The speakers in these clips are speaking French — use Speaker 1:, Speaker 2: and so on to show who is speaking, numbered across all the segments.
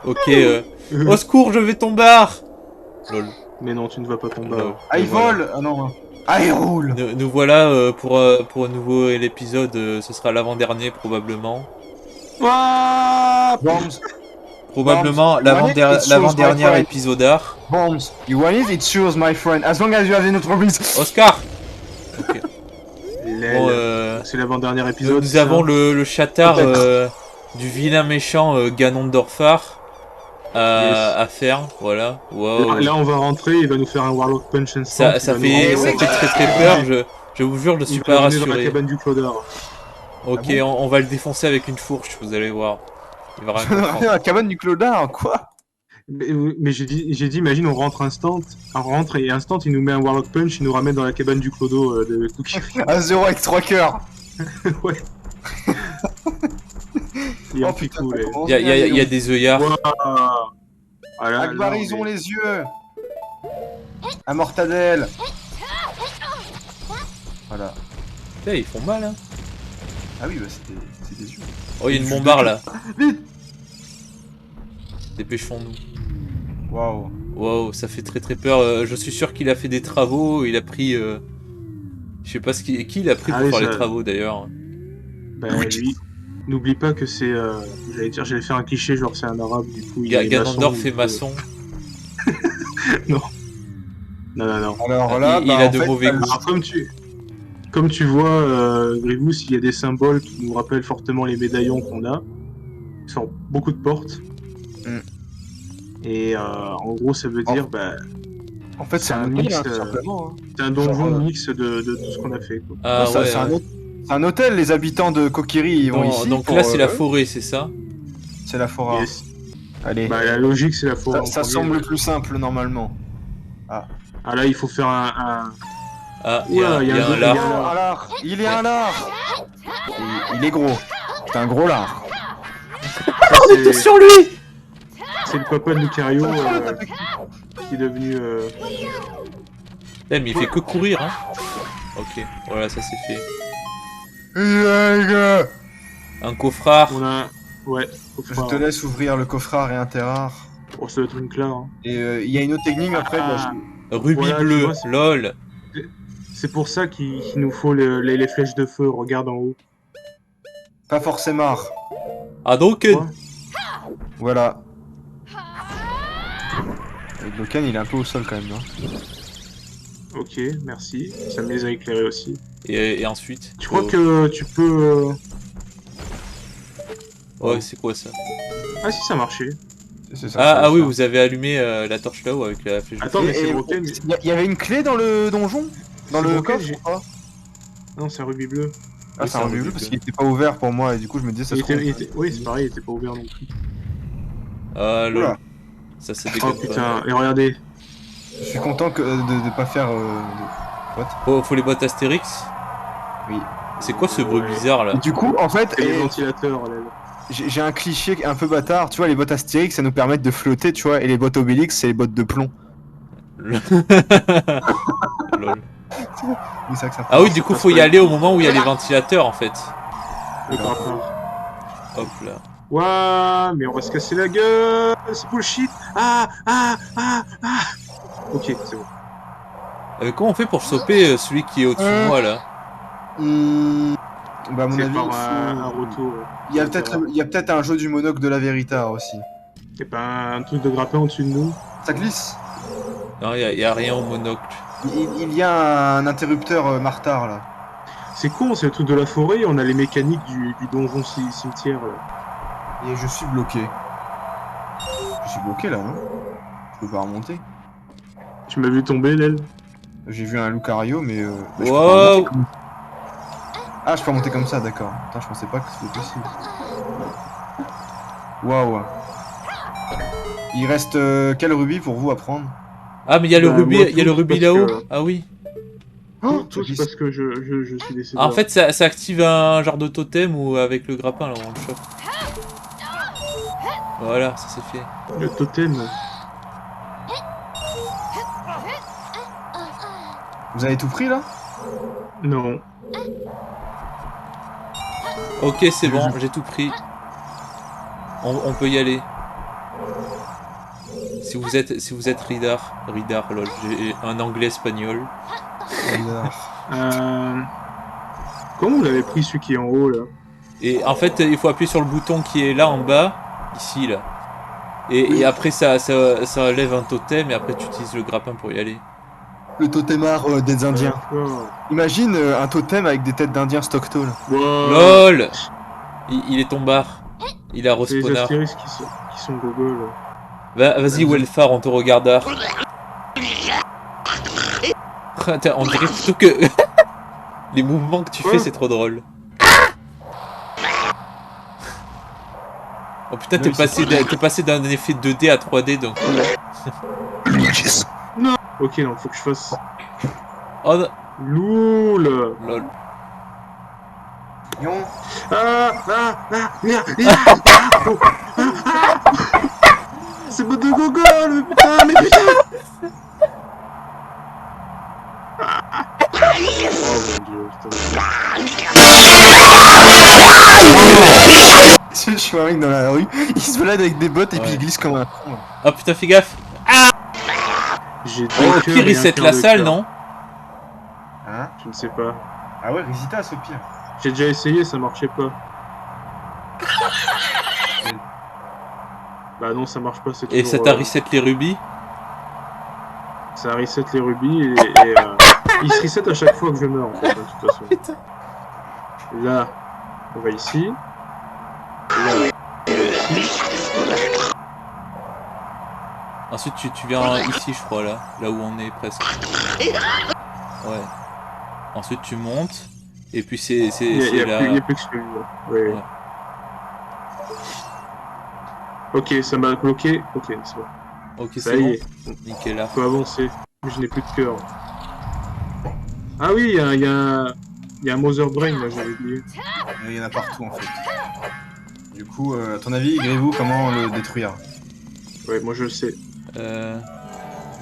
Speaker 1: Ok, au secours, je vais tomber. Lol.
Speaker 2: Mais non, tu ne vas pas tomber.
Speaker 3: Ah, il vole. Ah non. Ah, il roule.
Speaker 1: Nous voilà pour un nouveau l'épisode, ce sera l'avant-dernier probablement.
Speaker 3: Bombs.
Speaker 1: Probablement
Speaker 3: Bombs.
Speaker 1: l'avant-dernier épisode art.
Speaker 3: Bombs. You want it? It's yours, my friend. As long as you have enough rubies.
Speaker 1: Oscar. Ok. Bon,
Speaker 2: c'est l'avant-dernier épisode.
Speaker 1: nous avons le chatard du vilain méchant Ganondorfar à faire, voilà. Wow.
Speaker 2: Là, on va rentrer, il va nous faire un Warlock Punch instant.
Speaker 1: Ça fait très peur, je vous jure, je suis pas rassuré.
Speaker 2: Dans la cabane du Clodard.
Speaker 1: Ok, ah bon on va le défoncer avec une fourche, vous allez voir. Il va rien comprendre.
Speaker 3: La cabane du Clodard, quoi?
Speaker 2: Mais j'ai dit, imagine, on rentre et instant, il nous met un Warlock Punch, il nous ramène dans la cabane du Clodo de Kokiri.
Speaker 3: À 0 avec 3 cœurs.
Speaker 2: Ouais. Il
Speaker 1: y a des œillards.
Speaker 2: Voilà,
Speaker 3: Akbarisons les yeux. À Mortadelle. Voilà.
Speaker 1: Putain, ils font mal, hein.
Speaker 3: Ah oui, bah c'est des yeux.
Speaker 1: Oh, il y a une bombarde là.
Speaker 3: Vite.
Speaker 1: Dépêchons-nous.
Speaker 3: Waouh.
Speaker 1: Waouh, ça fait très peur. Je suis sûr qu'il a fait des travaux, il a pris... Je sais pas qui il a pris pour faire les travaux d'ailleurs.
Speaker 2: Bah lui, n'oublie pas que c'est... J'allais faire un cliché, genre c'est un arabe, du coup...
Speaker 1: Ganondorf fait maçon.
Speaker 2: Non. Non.
Speaker 3: Alors là,
Speaker 1: il a de mauvais goûts.
Speaker 2: Comme tu vois, Grievous, il y a des symboles qui nous rappellent fortement les médaillons qu'on a. Ils sont beaucoup de portes. Et en gros, ça veut dire...
Speaker 3: En fait, c'est un mix, simplement.
Speaker 2: C'est un donjon mix de tout ce qu'on a fait. Quoi.
Speaker 1: Ah,
Speaker 3: ouais, c'est un hôtel, les habitants de Kokiri, ils vont ici.
Speaker 1: Donc là, c'est la forêt, c'est ça?
Speaker 3: C'est la forêt.
Speaker 2: Yes.
Speaker 3: Allez.
Speaker 2: Bah, la logique, c'est la forêt.
Speaker 3: Ça semble le plus simple, normalement.
Speaker 2: Ah, là, il faut faire un...
Speaker 1: Ah, il y a un
Speaker 3: lard. Il y a un lard. Il est gros. C'est un gros lard.
Speaker 1: On était sur lui.
Speaker 2: C'est le papa de Lucario qui est devenu...
Speaker 1: mais il fait que courir, hein. Ok, voilà, ça c'est fait. Un coffrard.
Speaker 2: Ouais,
Speaker 3: coffrard. Je te laisse ouvrir le coffrard et un terrare.
Speaker 2: Oh, ce truc-là. Hein.
Speaker 3: Et il y a une autre technique après.
Speaker 1: Rubis bleu, lol.
Speaker 2: C'est pour ça qu'il nous faut les flèches de feu, regarde en haut.
Speaker 3: Pas forcément.
Speaker 1: Ah donc
Speaker 3: voilà. Le Bloken, il est un peu au sol quand même, non?
Speaker 2: Ok, merci. Ça me les a éclairés aussi.
Speaker 1: Et ensuite
Speaker 2: Tu crois que tu peux...
Speaker 1: Ouais, c'est quoi ça?
Speaker 2: Ah si, ça marchait.
Speaker 1: Ah oui, vous avez allumé la torche là-haut avec la flèche.
Speaker 2: Attends, mais c'est Broken.
Speaker 3: Il y avait une clé dans le donjon? Dans le coffre?
Speaker 2: Non, c'est un rubis bleu.
Speaker 3: Ah, c'est un rubis bleu parce qu'il était pas ouvert pour moi et du coup je me disais ça se trouve...
Speaker 2: Oui, c'est pareil, il était pas ouvert non plus.
Speaker 1: Ah lol. Ça c'est dégueulasse.
Speaker 2: Oh putain, et regardez.
Speaker 3: Je suis content de pas faire...
Speaker 1: Faut les bottes Astérix?
Speaker 3: Oui.
Speaker 1: C'est quoi ce bruit bizarre là?
Speaker 3: Et du coup, en fait...
Speaker 2: les ventilateurs, là.
Speaker 3: J'ai un cliché un peu bâtard, tu vois, les bottes Astérix ça nous permettent de flotter, tu vois, et les bottes Obélix c'est les bottes de plomb.
Speaker 1: Lol.
Speaker 3: Ah
Speaker 1: oui, du coup faut y aller au moment où il y a les ventilateurs en fait.
Speaker 2: Le grappin.
Speaker 1: Hop là.
Speaker 2: Ouah, mais on va se casser la gueule, c'est bullshit. Ok, c'est bon.
Speaker 1: Comment on fait pour choper celui qui est au-dessus de moi là?
Speaker 3: Bah à mon avis,
Speaker 2: un retour.
Speaker 3: Il y a peut-être un jeu du monocle de la Véritar aussi.
Speaker 2: Y'a pas un truc de grappin au-dessus de nous?
Speaker 3: Ça glisse.
Speaker 1: Non, y a rien au monocle.
Speaker 3: Il y a un interrupteur Martar là.
Speaker 2: C'est con, c'est le truc de la forêt, on a les mécaniques du donjon cimetière là.
Speaker 3: Et je suis bloqué. Je suis bloqué là, non? Je peux pas remonter.
Speaker 2: Tu m'as vu tomber, l'aile?
Speaker 3: J'ai vu un Lucario, mais
Speaker 1: wow.
Speaker 3: Ah, je peux remonter comme ça, d'accord. Putain, je pensais pas que c'était possible. Waouh. Il reste quel rubis pour vous à prendre?
Speaker 1: Ah, mais il y a le rubis là-haut. Ah oui.
Speaker 2: Tout parce que je suis décédé.
Speaker 1: Ah, en fait, ça active un genre de totem ou avec le grappin là, on le chope. Voilà, ça c'est fait.
Speaker 2: Le totem.
Speaker 3: Vous avez tout pris là?
Speaker 2: Non.
Speaker 1: Ok, c'est bon, j'ai tout pris. On peut y aller. Si vous êtes Ridar, lol, j'ai un anglais espagnol.
Speaker 2: Comment vous l'avez pris celui qui est en haut là?
Speaker 1: Et en fait, il faut appuyer sur le bouton qui est là en bas, ici là. Et après ça lève un totem et après tu utilises le grappin pour y aller.
Speaker 3: Le totemar des Indiens.
Speaker 2: D'accord.
Speaker 3: Imagine un totem avec des têtes d'Indiens Stockton.
Speaker 2: Wow.
Speaker 1: LOL. Il est tombard. Il a
Speaker 2: C'est les
Speaker 1: respawnard.
Speaker 2: astérisques qui sont gogol.
Speaker 1: Vas-y Welfare, on te regarde. Attends, on dirait plutôt que... Les mouvements que tu fais, c'est trop drôle. Oh putain, t'es passé d'un effet 2D à 3D donc...
Speaker 2: Non. Ok, non, faut que je fasse...
Speaker 1: Oh non.
Speaker 2: Loul.
Speaker 1: Lol.
Speaker 2: C'est pas de gogol, mais putain, mais putain. Oh mon dieu, putain.
Speaker 3: Je suis un mec dans la rue, il se balade avec des bottes et puis
Speaker 1: Ouais.
Speaker 3: il glisse comme un con.
Speaker 1: Oh putain, fais gaffe.
Speaker 2: J'ai
Speaker 1: Oh, au pire, reset la salle, non?
Speaker 3: Hein?
Speaker 2: Je ne sais pas.
Speaker 3: Ah ouais, Risitas au pire.
Speaker 2: J'ai déjà essayé, ça marchait pas. Bah non, ça marche pas, c'est toujours...
Speaker 1: Et ça t'a reset les rubis?
Speaker 2: Ça reset les rubis et il se reset à chaque fois que je meurs en fait, de toute façon.
Speaker 1: Putain.
Speaker 2: Là, on va ici. Là, on va ici.
Speaker 1: Ensuite, tu viens ici, je crois, là où on est presque. Ouais. Ensuite, tu montes. Et puis, c'est
Speaker 2: Il y
Speaker 1: là.
Speaker 2: a plus que celui-là. Ouais.
Speaker 1: Ouais.
Speaker 2: Ok, ça m'a bloqué. Ok, c'est bon.
Speaker 1: Ok,
Speaker 2: Ça
Speaker 1: c'est
Speaker 2: y
Speaker 1: bon.
Speaker 2: est,
Speaker 1: Nickel, là.
Speaker 2: on peut avancer. Je n'ai plus de cœur. Ah oui, il y a un Mother Brain là, j'avais oublié.
Speaker 3: Il y en a partout en fait. Du coup, à ton avis, Grivou, comment le détruire?
Speaker 2: Ouais, moi je le sais.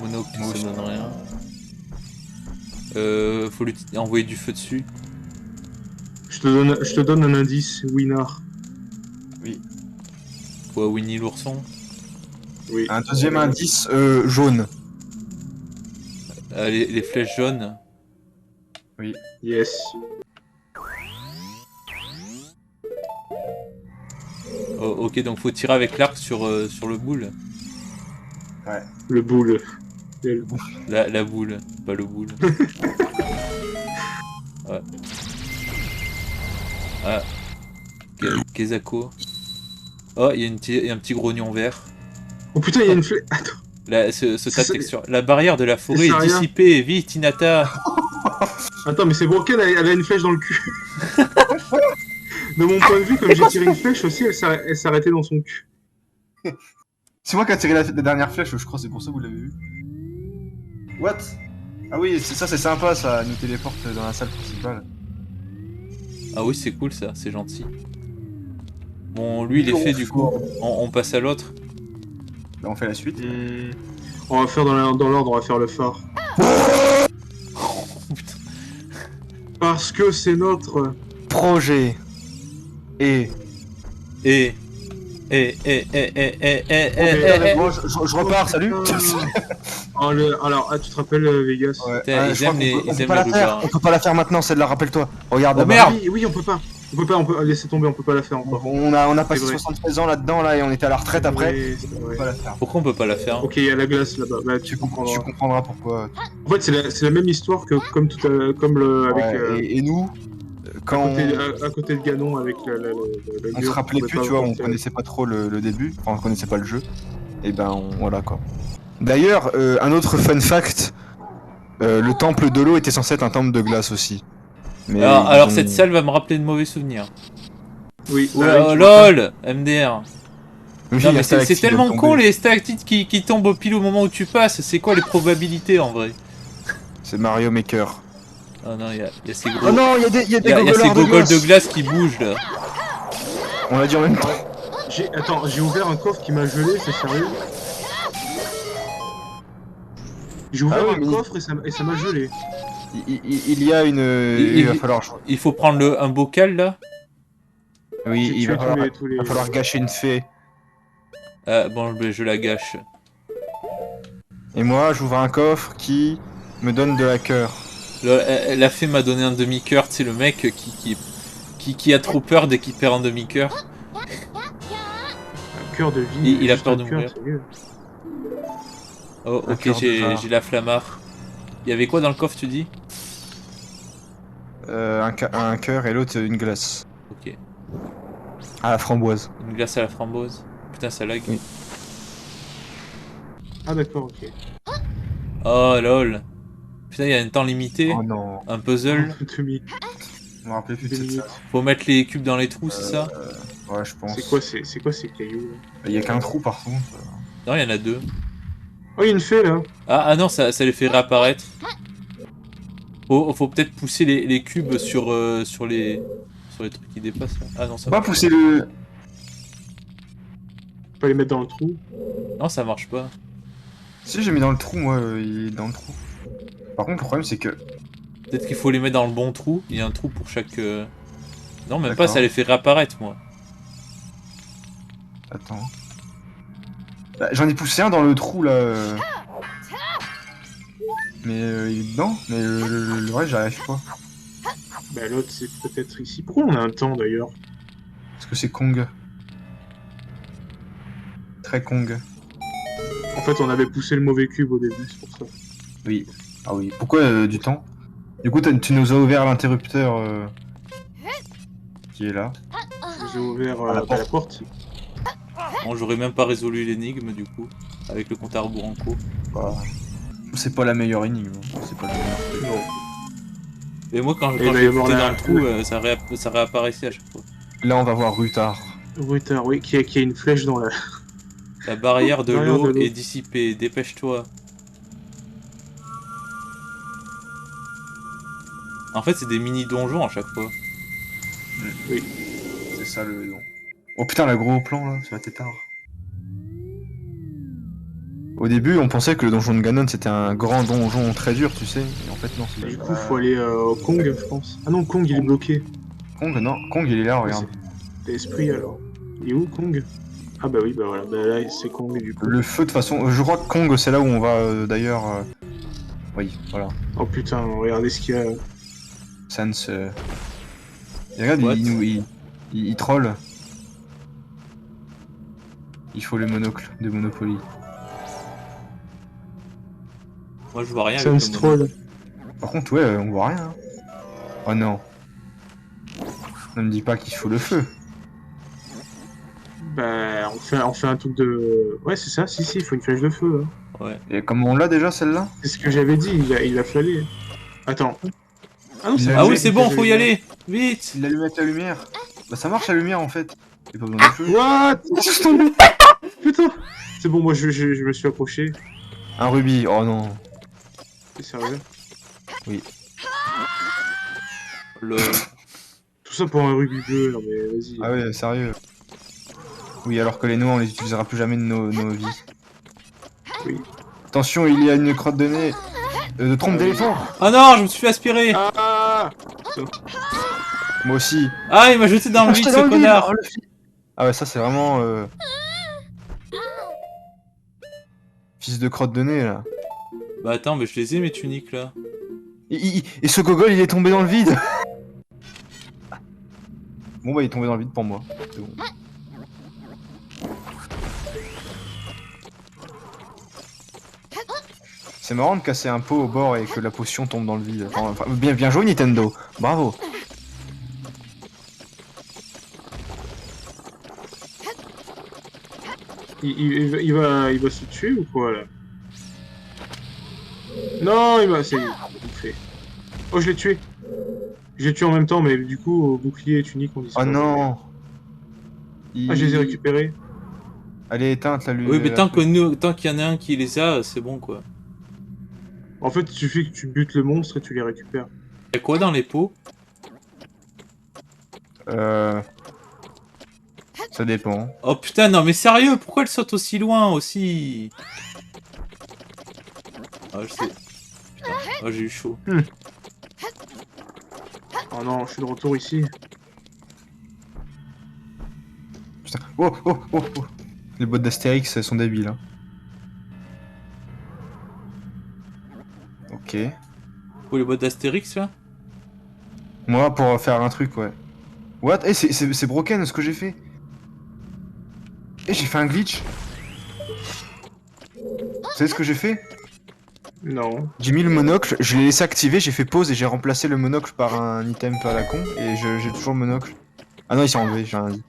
Speaker 1: Monocule, ça donne rien. Faut lui envoyer du feu dessus.
Speaker 2: Je te donne un indice, Winard.
Speaker 3: Oui.
Speaker 1: Quoi, Winnie l'ourson?
Speaker 2: Oui.
Speaker 3: Un deuxième indice jaune.
Speaker 1: Les flèches jaunes.
Speaker 2: Yes.
Speaker 1: Oh, ok, donc faut tirer avec l'arc sur le boule.
Speaker 2: Le boule.
Speaker 1: La boule, pas le boule. Ouais. Ah. Kezako. Oh, il y a un petit grognon vert.
Speaker 2: Oh putain, il y a une flèche. Attends.
Speaker 1: Là, ce tas de textures. La barrière de la forêt
Speaker 2: Ça
Speaker 1: est
Speaker 2: sert à rien.
Speaker 1: dissipée. Vite, Hinata.
Speaker 2: Attends, mais c'est broken, elle a une flèche dans le cul. De mon point de vue, comme j'ai tiré une flèche aussi, elle s'arrêtait dans son cul.
Speaker 3: C'est moi qui a tiré la dernière flèche, je crois, c'est pour ça que vous l'avez vu. What? Ah oui, ça c'est sympa, ça nous téléporte dans la salle principale.
Speaker 1: Ah oui, c'est cool ça, c'est gentil. Bon, lui il est fait du coup. On passe à l'autre.
Speaker 3: Là on fait la suite.
Speaker 2: On va faire dans l'ordre, on va faire le phare.
Speaker 1: Putain.
Speaker 2: Parce que c'est notre...
Speaker 3: Projet. Et... Bon, je repars, salut.
Speaker 2: Alors, tu te rappelles Vegas?
Speaker 3: Ouais.
Speaker 1: Putain, ils aiment les
Speaker 3: On peut pas la faire maintenant, celle-là, rappelle-toi. Regarde,
Speaker 1: Oh,
Speaker 3: là-bas.
Speaker 1: merde.
Speaker 2: Oui, on peut pas. On peut laisser tomber, on peut pas la faire encore.
Speaker 3: On a passé
Speaker 2: C'est vrai.
Speaker 3: 73 ans là-dedans, là, et on était à la retraite après.
Speaker 2: Oui, c'est
Speaker 3: On
Speaker 2: vrai.
Speaker 3: peut pas la faire.
Speaker 1: Pourquoi on peut pas la faire?
Speaker 2: Ok, il y a la glace là-bas. Bah, tu
Speaker 3: Tu
Speaker 2: comprendras.
Speaker 3: comprendras pourquoi.
Speaker 2: En fait, c'est la même histoire que avec
Speaker 3: Ouais, et nous, quand
Speaker 2: à côté de Ganon avec le
Speaker 3: on
Speaker 2: mur,
Speaker 3: se rappelait
Speaker 2: pouvait
Speaker 3: plus,
Speaker 2: pas
Speaker 3: tu vois, on
Speaker 2: porter.
Speaker 3: connaissait pas trop le début, enfin on connaissait pas le jeu, et ben voilà quoi. D'ailleurs, un autre fun fact, le temple de l'eau était censé être un temple de glace aussi. Mais
Speaker 1: Alors cette salle va me rappeler de mauvais souvenirs.
Speaker 2: Oui,
Speaker 1: Oh,
Speaker 2: bah oui,
Speaker 1: oh,
Speaker 2: tu vois.
Speaker 1: lol, MDR.
Speaker 3: Oui,
Speaker 1: Non
Speaker 3: la
Speaker 1: mais c'est
Speaker 3: stalactite vient de
Speaker 1: tellement
Speaker 3: tomber.
Speaker 1: con les stalactites qui tombent au pile au moment où tu passes. C'est quoi les probabilités en vrai?
Speaker 3: C'est Mario Maker.
Speaker 1: Oh non, il y a ces gros...
Speaker 3: Oh non, il y a des
Speaker 1: Il y a ces
Speaker 3: gogolars
Speaker 1: gogoles de glace qui bougent là.
Speaker 3: On l'a dit en même temps.
Speaker 2: Attends, j'ai ouvert un coffre qui m'a gelé, c'est sérieux? J'ai ouvert
Speaker 3: Ah oui,
Speaker 2: un
Speaker 3: mais-
Speaker 2: coffre et ça m'a gelé.
Speaker 3: Il y a une...
Speaker 1: Il-
Speaker 3: Il va falloir...
Speaker 1: Il faut prendre un bocal là.
Speaker 3: Oui,
Speaker 2: J'ai
Speaker 3: il
Speaker 2: tué
Speaker 3: va
Speaker 2: tous les...
Speaker 3: falloir gâcher une fée.
Speaker 1: Bon, je la gâche.
Speaker 3: Et moi, j'ouvre un coffre qui me donne de la cœur.
Speaker 1: La fée m'a donné un demi-cœur, c'est le mec qui a trop peur dès qu'il perd un demi-cœur.
Speaker 2: Un cœur de vie,
Speaker 1: Il a
Speaker 2: juste
Speaker 1: peur
Speaker 2: un
Speaker 1: de
Speaker 2: cœur,
Speaker 1: mourir.
Speaker 2: c'est mieux.
Speaker 1: Oh,
Speaker 3: Un
Speaker 1: ok,
Speaker 3: cœur de phare.
Speaker 1: j'ai la flammar. Il y avait quoi dans le coffre, tu dis?
Speaker 3: Un cœur et l'autre une glace.
Speaker 1: Ok,
Speaker 3: À la framboise.
Speaker 1: une glace à la framboise. Putain, ça lag.
Speaker 3: Oui.
Speaker 2: Ah d'accord, ok.
Speaker 1: Oh lol. Putain, il y a un temps limité.
Speaker 3: Oh non.
Speaker 1: Un puzzle.
Speaker 2: Demi,
Speaker 3: Je me rappelais plus de
Speaker 2: 2
Speaker 3: cette
Speaker 2: minutes.
Speaker 3: salle.
Speaker 1: Faut mettre les cubes dans les trous, c'est ça?
Speaker 3: Ouais, je pense.
Speaker 2: C'est quoi ces cailloux là?
Speaker 3: Il y a qu'un trou par contre.
Speaker 1: Non, il y en a deux.
Speaker 2: Oh, il y a une fée là.
Speaker 1: Ah non, ça les fait réapparaître. Faut peut-être pousser les cubes sur les trucs qui dépassent là. Ah non, ça
Speaker 3: Faut pas
Speaker 1: marche
Speaker 3: pousser le.
Speaker 2: Faut pas les mettre dans le trou.
Speaker 1: pas. Non, ça marche pas.
Speaker 3: Si j'ai mis dans le trou, moi, il est dans le trou. Par contre, le problème c'est que.
Speaker 1: Peut-être qu'il faut les mettre dans le bon trou. Il y a un trou pour chaque. Non, même pas,
Speaker 3: D'accord.
Speaker 1: ça les fait réapparaître, moi.
Speaker 3: Attends. Bah, j'en ai poussé un dans le trou là. Mais il est dedans. Mais le reste, j'y arrive pas.
Speaker 2: Bah l'autre c'est peut-être ici. Pourquoi on a un temps d'ailleurs?
Speaker 3: Parce que c'est Kong. Très Kong.
Speaker 2: En fait on avait poussé le mauvais cube au début, c'est pour ça.
Speaker 3: Oui. Ah oui. Pourquoi du temps? Du coup, tu nous as ouvert l'interrupteur qui est là.
Speaker 2: J'ai ouvert
Speaker 3: la
Speaker 2: la porte.
Speaker 1: Bon, j'aurais même pas résolu l'énigme du coup. Avec le compte à rebours en cours.
Speaker 3: Bah, c'est pas la meilleure énigme. C'est pas le meilleur truc.
Speaker 2: Non.
Speaker 1: Et moi, quand
Speaker 2: Et il va y
Speaker 1: j'ai
Speaker 2: avoir
Speaker 1: fouté
Speaker 2: la-
Speaker 1: dans le trou, ça réapparaissait à chaque fois.
Speaker 3: Là, on va voir Rutard.
Speaker 2: Retard, oui, qui a une flèche dans la.
Speaker 1: La barrière de
Speaker 2: Barrière de
Speaker 1: l'eau
Speaker 2: l'eau.
Speaker 1: est dissipée. Dépêche-toi. En fait, c'est des mini-donjons à chaque fois.
Speaker 2: Oui.
Speaker 3: C'est ça le don. Oh putain, le gros plan là, ça va être tard. Au début, on pensait que le donjon de Ganon c'était un grand donjon très dur, tu sais. Et en fait, non, c'est
Speaker 2: Du coup, faut aller au Kong, je pense. Ah non, Kong il est bloqué.
Speaker 3: Kong, non. Kong, il est là, regarde.
Speaker 2: C'est l'esprit alors. Il est où Kong? Ah bah oui, bah voilà, bah là c'est Kong du coup.
Speaker 3: Le feu, de toute façon, je crois que Kong, c'est là où on va d'ailleurs. Oui, voilà.
Speaker 2: Oh putain, regardez ce qu'il y a.
Speaker 3: Sans. Et regarde,
Speaker 1: What?
Speaker 3: il troll. Il faut le monocle de Monopoly.
Speaker 1: Moi, je vois rien
Speaker 2: C'est un
Speaker 1: avec le mono.
Speaker 2: stroll.
Speaker 3: Par contre, ouais, on voit rien. Hein. Oh non. Ne me dis pas qu'il faut le feu.
Speaker 2: Bah, on fait un truc de. Ouais, c'est ça, si, il faut une flèche de feu. Hein.
Speaker 1: Ouais.
Speaker 3: Et comme on l'a déjà celle-là?
Speaker 2: C'est ce que j'avais dit, il a fallu. Attends. Ah non, c'est
Speaker 1: Ah
Speaker 2: vrai
Speaker 1: oui,
Speaker 2: que
Speaker 1: c'est bon,
Speaker 2: j'avais
Speaker 1: faut y
Speaker 2: dit.
Speaker 1: aller. Vite.
Speaker 3: Il allume avec la lumière. Bah ça marche la lumière en fait. Il y a pas besoin de feu.
Speaker 2: What? Je suis tombé. Putain. C'est bon, moi je me suis approché.
Speaker 3: Un rubis, oh non.
Speaker 2: C'est sérieux.
Speaker 1: Le...
Speaker 2: Tout ça pour un rubis bleu, non mais vas-y.
Speaker 3: Ah ouais, sérieux. Oui, alors que les noix on les utilisera plus jamais de nos vies.
Speaker 2: Oui.
Speaker 3: Attention, il y a une crotte de nez. De trompe d'éléphant.
Speaker 1: Ah non, je me suis fait aspirer.
Speaker 2: Ah.
Speaker 3: Moi aussi.
Speaker 1: Ah, il m'a jeté dans le vide, ce connard.
Speaker 3: Ah ouais, ça c'est vraiment... Fils de crotte de nez là.
Speaker 1: Bah attends, mais je les ai mes tuniques là.
Speaker 3: Et ce gogol il est tombé dans le vide. Bon bah il est tombé dans le vide pour moi. C'est bon. C'est marrant de casser un pot au bord et que la potion tombe dans le vide. Enfin, bien joué Nintendo. Bravo.
Speaker 2: Il va se tuer ou quoi là? Non, il m'a. C'est fait. Oh, je l'ai tué. Je l'ai tué en même temps, mais du coup, bouclier et tunique on dit
Speaker 3: Oh non.
Speaker 2: Ah, je les ai récupérés.
Speaker 3: Elle est éteinte la lumière.
Speaker 1: Oui, mais tant qu'il y en a un qui les a, c'est bon quoi.
Speaker 2: En fait, il suffit que tu butes le monstre et tu les récupères.
Speaker 1: Y'a quoi dans les pots?
Speaker 3: Ça dépend.
Speaker 1: Oh putain, non mais sérieux, pourquoi elle saute aussi loin aussi? Ah, je sais. Putain. Oh, j'ai eu chaud.
Speaker 2: Oh non, je suis de retour ici.
Speaker 3: Oh, oh, oh, oh. Les bottes d'Astérix, elles sont débiles. Hein. Ok.
Speaker 1: Pour les bottes d'Astérix, là?
Speaker 3: Moi, pour faire un truc, ouais. What? Eh, c'est broken ce que j'ai fait. Eh, j'ai fait un glitch. Vous savez ce que j'ai fait?
Speaker 2: Non.
Speaker 3: J'ai mis le monocle, je l'ai laissé activer, j'ai fait pause et j'ai remplacé le monocle par un item à la con. Et j'ai toujours le monocle. Ah non, il s'est enlevé, j'ai rien dit.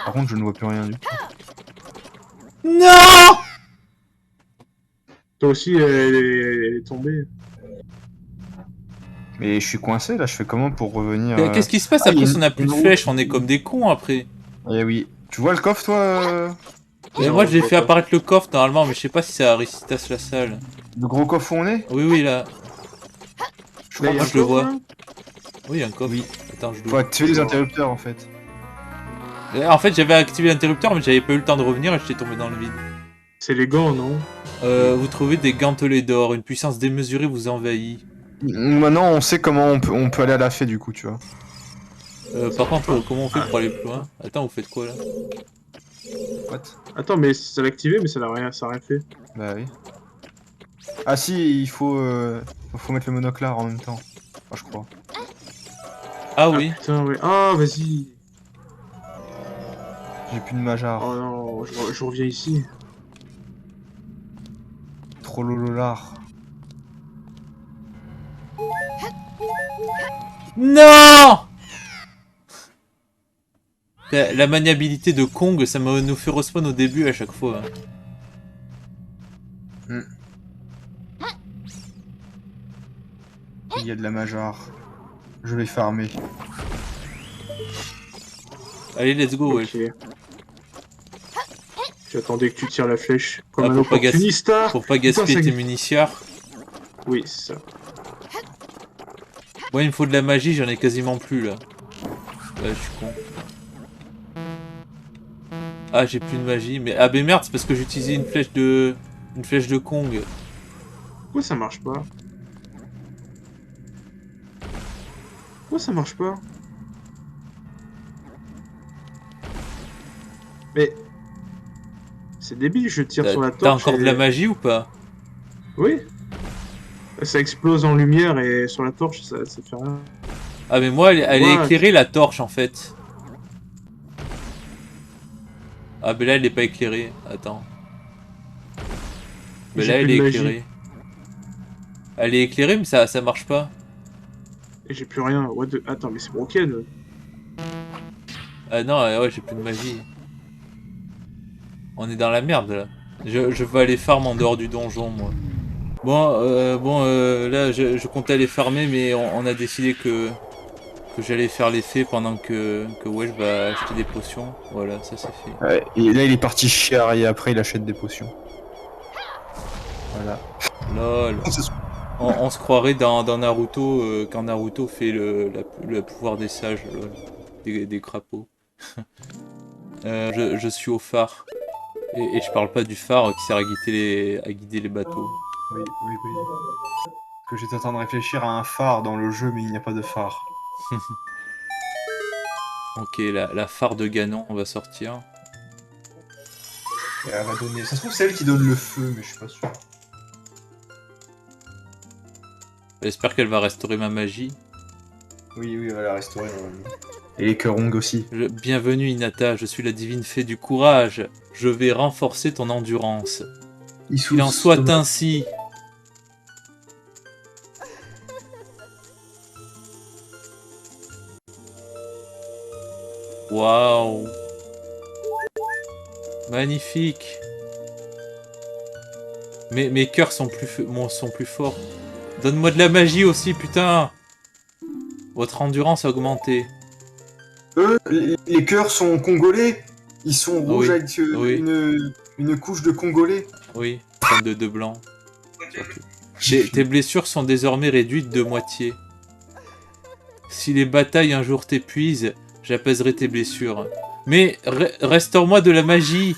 Speaker 3: Par contre, je ne vois plus rien du tout.
Speaker 1: Non!
Speaker 2: Toi aussi, elle est tombée.
Speaker 3: Mais je suis coincé là, je fais comment pour revenir
Speaker 1: Qu'est-ce qui se passe
Speaker 3: Ah, il y
Speaker 1: après
Speaker 3: a
Speaker 1: si on a plus de
Speaker 3: une-
Speaker 1: flèches? On est comme des cons après.
Speaker 3: Eh oui. Tu vois le coffre toi
Speaker 1: Et
Speaker 2: Non,
Speaker 1: moi
Speaker 2: je
Speaker 1: j'ai
Speaker 2: vois
Speaker 1: fait
Speaker 2: pas.
Speaker 1: apparaître le coffre normalement, mais je sais pas si ça récitasse la salle.
Speaker 3: Le gros coffre où on est?
Speaker 1: Oui, oui, là.
Speaker 3: Je
Speaker 2: Là,
Speaker 3: crois
Speaker 2: y a
Speaker 1: que
Speaker 2: un
Speaker 1: je le
Speaker 2: coffre,
Speaker 1: vois.
Speaker 2: là
Speaker 1: Oui, il y a un coffre.
Speaker 3: Oui.
Speaker 1: Attends, je
Speaker 3: Faut
Speaker 1: l'ouvre.
Speaker 3: activer les interrupteurs en fait.
Speaker 1: En fait, j'avais activé l'interrupteur, mais j'avais pas eu le temps de revenir et j'étais tombé dans le vide.
Speaker 2: C'est les gants, non?
Speaker 1: Vous trouvez des gantelets d'or, une puissance démesurée vous envahit.
Speaker 3: Maintenant on sait comment on peut aller à la fée du coup, tu vois.
Speaker 1: Par contre, comment on fait pour aller plus loin? Attends, vous faites quoi là?
Speaker 3: What?
Speaker 2: Attends, mais ça l'a activé, mais ça a rien fait.
Speaker 3: Bah oui. Ah si, faut mettre le monocle là en même temps. Enfin, je crois.
Speaker 1: Ah oui.
Speaker 2: Putain, ouais. Ah, vas-y.
Speaker 3: J'ai plus de majar.
Speaker 2: Oh non, je reviens ici.
Speaker 3: Trop lololar.
Speaker 1: Non! La maniabilité de Kong, ça nous fait respawn au début à chaque fois.
Speaker 3: Il y a de la majar. Je vais farmer.
Speaker 1: Allez, let's go, ouais.
Speaker 2: Ok. J'attendais que tu tires la flèche. Comme
Speaker 1: Ah,
Speaker 2: un
Speaker 1: pour pas
Speaker 2: opportuniste.
Speaker 1: Pour pas gaspiller
Speaker 2: Putain, ça-
Speaker 1: tes municiards.
Speaker 2: Oui, c'est ça.
Speaker 1: Moi, il me faut de la magie, j'en ai quasiment plus là. Là, je suis con. Ah, j'ai plus de magie, mais ah, ben merde, c'est parce que j'ai utilisé une flèche de Kong.
Speaker 2: Pourquoi ça marche pas? Pourquoi ça marche pas? Mais... C'est débile, je tire sur la torche.
Speaker 1: T'as encore
Speaker 2: et-
Speaker 1: de la magie ou pas?
Speaker 2: Oui. Ça explose en lumière et sur la torche, ça fait rien.
Speaker 1: Ah, mais moi, elle est
Speaker 2: Ouais.
Speaker 1: éclairée la torche en fait. Ah, ben là, elle est pas éclairée. Attends. Mais
Speaker 2: J'ai
Speaker 1: là, elle
Speaker 2: plus
Speaker 1: est
Speaker 2: de magie.
Speaker 1: éclairée. Elle est éclairée, mais ça marche pas.
Speaker 2: Et j'ai plus rien. Attends, mais c'est broken.
Speaker 1: Ah non, ouais, j'ai plus de magie. On est dans la merde là. Je veux aller farm en dehors du donjon, moi. Bon, là, je comptais aller farmer, mais on a décidé que j'allais faire les fées pendant que Welsh va acheter des potions. Voilà, ça c'est fait.
Speaker 3: Ouais, et là il est parti chier et après il achète des potions. Voilà.
Speaker 1: Lol. On se croirait dans Naruto quand Naruto fait le pouvoir des sages, lol. Des crapauds. Je suis au phare. Et je parle pas du phare qui sert à guider les bateaux.
Speaker 3: Oui, oui, oui. Que j'étais en train de réfléchir à un phare dans le jeu, mais il n'y a pas de phare.
Speaker 1: Ok, la phare de Ganon, on va sortir.
Speaker 3: Et elle va donner. Ça se trouve, c'est elle qui donne le feu, mais je suis pas sûr.
Speaker 1: J'espère qu'elle va restaurer ma magie.
Speaker 3: Oui, oui, elle va la restaurer normalement. Et les Kerong aussi.
Speaker 1: Bienvenue Hinata, je suis la divine fée du courage. Je vais renforcer ton endurance. Il en soit ainsi. Waouh. Magnifique. Mes cœurs sont plus forts. Donne-moi de la magie aussi, putain. Votre endurance a augmenté.
Speaker 3: Eux, les cœurs sont congolais. Ils sont rouges
Speaker 1: Oui,
Speaker 3: avec
Speaker 1: oui.
Speaker 3: une couche de congolais.
Speaker 1: Oui, enfin de blanc. Surtout. Tes blessures sont désormais réduites de moitié. Si les batailles un jour t'épuisent, j'apaiserai tes blessures. Mais restaure-moi de la magie.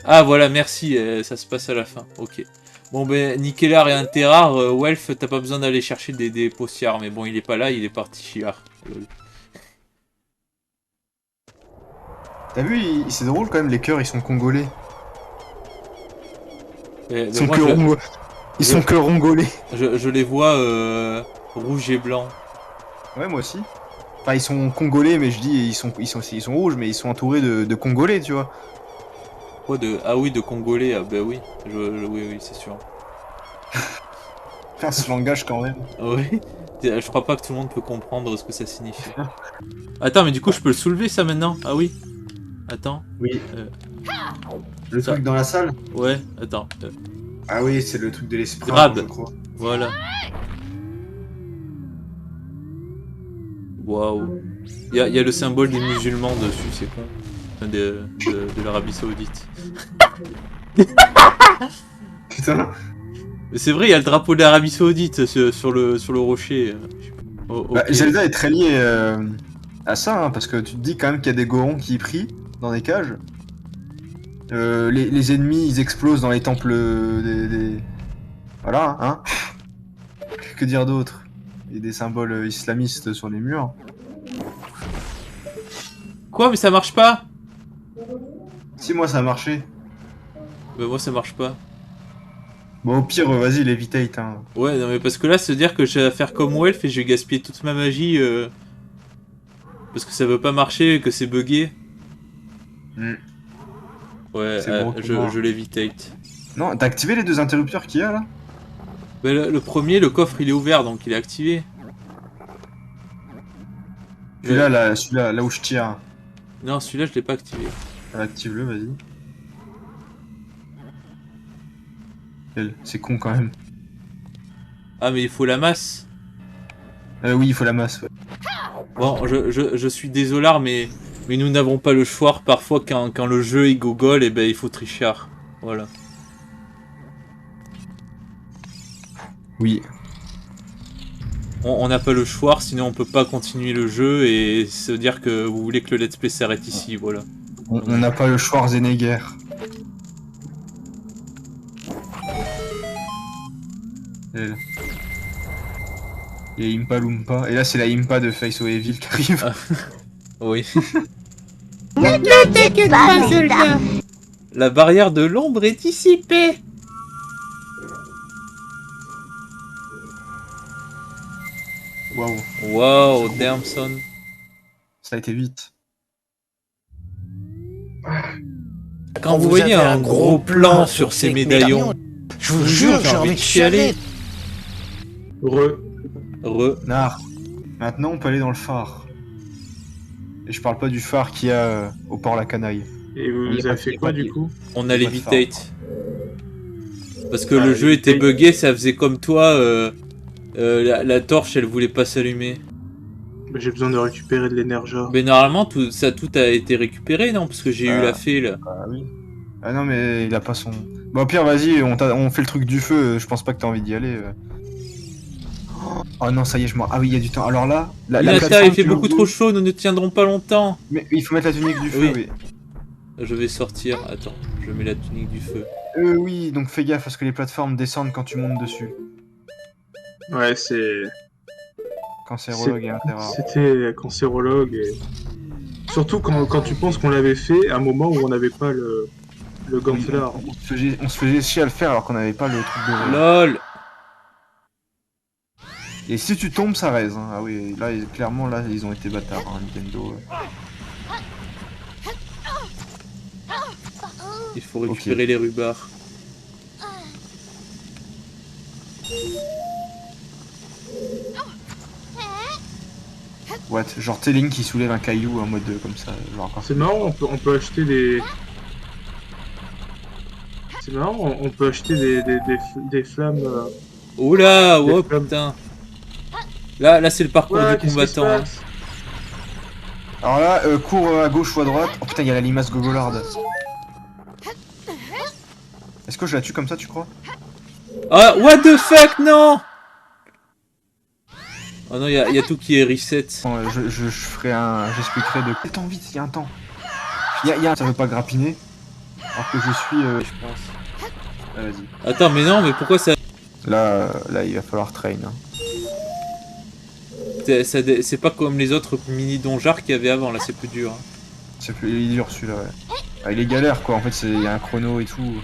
Speaker 1: Ah voilà, merci, ça se passe à la fin. Ok. Bon ben, Nikélar et Interrar, Welf, t'as pas besoin d'aller chercher des potiards. Mais bon, il est pas là, il est parti chiard. Lol.
Speaker 3: T'as vu, c'est drôle quand même, les cœurs ils sont congolais. Ils sont
Speaker 1: Moi,
Speaker 3: que ils sont que rongolais.
Speaker 1: je les vois rouge et blanc.
Speaker 3: Ouais, moi aussi. Enfin, ils sont congolais, mais je dis, ils sont rouges, mais ils sont entourés de congolais, tu vois.
Speaker 1: Quoi de... Ah oui, de congolais, ah bah oui. Oui, c'est sûr.
Speaker 3: Faire ce langage quand même.
Speaker 1: Oui. Je crois pas que tout le monde peut comprendre ce que ça signifie. Attends, mais du coup, je peux le soulever ça maintenant? Ah oui. Attends.
Speaker 3: Oui.
Speaker 1: Euh,
Speaker 3: Le
Speaker 1: ça-
Speaker 3: truc dans la salle?
Speaker 1: Ouais, attends.
Speaker 3: Ah oui, c'est le truc de l'esprit,
Speaker 1: Grab.
Speaker 3: je crois.
Speaker 1: Voilà. Waouh. Il y a le symbole des musulmans dessus, c'est con. Enfin, de l'Arabie Saoudite.
Speaker 3: Putain.
Speaker 1: Mais c'est vrai, il y a le drapeau de l'Arabie Saoudite sur le rocher.
Speaker 3: Bah,
Speaker 1: Ok.
Speaker 3: Zelda est très lié à ça, hein, parce que tu te dis quand même qu'il y a des gorons qui y prient dans des cages. Les ennemis, ils explosent dans les temples Voilà, hein. Que dire d'autre? Il y a des symboles islamistes sur les murs.
Speaker 1: Quoi, mais ça marche pas?
Speaker 3: Si, moi ça a marché.
Speaker 1: Bah moi ça marche pas.
Speaker 3: Bon, au pire, vas-y, levitate, hein.
Speaker 1: Ouais, non mais parce que là, se dire que je vais faire comme Welf et je vais gaspiller toute ma magie parce que ça veut pas marcher, que c'est buggé.
Speaker 3: Mm.
Speaker 1: Ouais,
Speaker 3: C'est bon,
Speaker 1: je l'évitate.
Speaker 3: Non, t'as activé les deux interrupteurs qu'il y a là?
Speaker 1: Bah, le premier, le coffre il est ouvert donc il est activé.
Speaker 3: Celui-là, là où je tire.
Speaker 1: Non, celui-là je l'ai pas activé.
Speaker 3: Active-le, vas-y. C'est con quand même.
Speaker 1: Ah mais il faut la masse.
Speaker 3: Oui, il faut la masse, ouais.
Speaker 1: Bon, je suis désolé, mais nous n'avons pas le choix. Parfois, quand le jeu est gogol, et ben il faut tricher. Voilà.
Speaker 3: Oui.
Speaker 1: On n'a pas le choix, sinon on peut pas continuer le jeu et se dire que vous voulez que le let's play s'arrête ici, voilà.
Speaker 3: On n'a pas le Schwarzenegger. Et Impa Loompa. Et là, c'est la Impa de Face of Evil qui arrive.
Speaker 1: Ah. Oui.
Speaker 4: Ne t'inquiète pas, Zelda.
Speaker 1: La barrière de l'ombre est dissipée.
Speaker 3: Waouh.
Speaker 1: Wow, Damson.
Speaker 3: Ça a été vite.
Speaker 1: Quand vous voyez un gros plan sur ces médaillons,
Speaker 4: je vous jure, j'ai envie de chialer.
Speaker 3: Nar. Maintenant, on peut aller dans le phare. Et je parle pas du phare qu'il y a au port La Canaille.
Speaker 2: Et vous avez fait quoi du coup?
Speaker 1: On a l'évitate. Parce que
Speaker 2: Ah,
Speaker 1: le jeu était
Speaker 2: l'évitate.
Speaker 1: buggé, ça faisait comme toi, la torche elle voulait pas s'allumer.
Speaker 2: Bah, j'ai besoin de récupérer de l'énergie.
Speaker 1: Mais normalement tout a été récupéré, non? Parce que j'ai eu la fée là.
Speaker 3: Ah oui. Ah non, mais il a pas son. Bon, au pire, vas-y, on fait le truc du feu. Je pense pas que t'as envie d'y aller. Oh non, ça y est, je m'en. Ah oui, il y a du temps. Alors là, la
Speaker 1: Minata,
Speaker 3: plateforme,
Speaker 1: il fait
Speaker 3: tu
Speaker 1: beaucoup
Speaker 3: l'oublies.
Speaker 1: trop chaud, nous ne tiendrons pas longtemps.
Speaker 3: Mais il faut mettre la tunique du feu, oui.
Speaker 1: Je vais sortir, attends, je mets la tunique du feu.
Speaker 3: Oui, donc fais gaffe parce que les plateformes descendent quand tu montes dessus.
Speaker 2: Ouais, c'est.
Speaker 3: Cancérologue et interrare.
Speaker 2: C'était cancérologue et. Surtout quand tu penses qu'on l'avait fait à un moment où on n'avait pas le Gantlar.
Speaker 3: On se faisait chier à le faire alors qu'on avait pas le truc de.
Speaker 1: LOL.
Speaker 3: Et si tu tombes, ça raise. Hein. Ah oui, là, clairement, là, ils ont été bâtards, hein, Nintendo.
Speaker 1: Il faut récupérer les rubards.
Speaker 3: What? Genre Telling qui soulève un caillou en mode comme ça. Genre,
Speaker 2: C'est marrant, on peut acheter des. C'est marrant, on peut acheter des flammes.
Speaker 1: Oula,
Speaker 2: Des
Speaker 1: oh
Speaker 2: flammes.
Speaker 1: putain. Là c'est le parcours
Speaker 2: Ouais,
Speaker 1: du
Speaker 2: qu'est-ce qui se
Speaker 1: combattant. Hein.
Speaker 2: passe?
Speaker 3: Alors là, cours à gauche ou à droite. Oh putain, il y a la limace gogolarde. Est-ce que je la tue comme ça, tu crois?
Speaker 1: Ah, what the fuck, non. Oh non, il y a tout qui est reset.
Speaker 3: Bon, je ferai un. J'expliquerai de. Attends, vite, il y a un temps. Il y a un. Ça veut pas grappiner. Alors que je suis.
Speaker 1: Je pense.
Speaker 3: Ah, vas-y.
Speaker 1: Attends, mais non, mais pourquoi ça...
Speaker 3: Là, il va falloir train. Hein.
Speaker 1: C'est pas comme les autres mini donjars qu'il y avait avant, là c'est plus dur. Hein.
Speaker 3: C'est plus il est dur celui-là, ouais. Ah, il est galère quoi, en fait il y a un chrono et tout.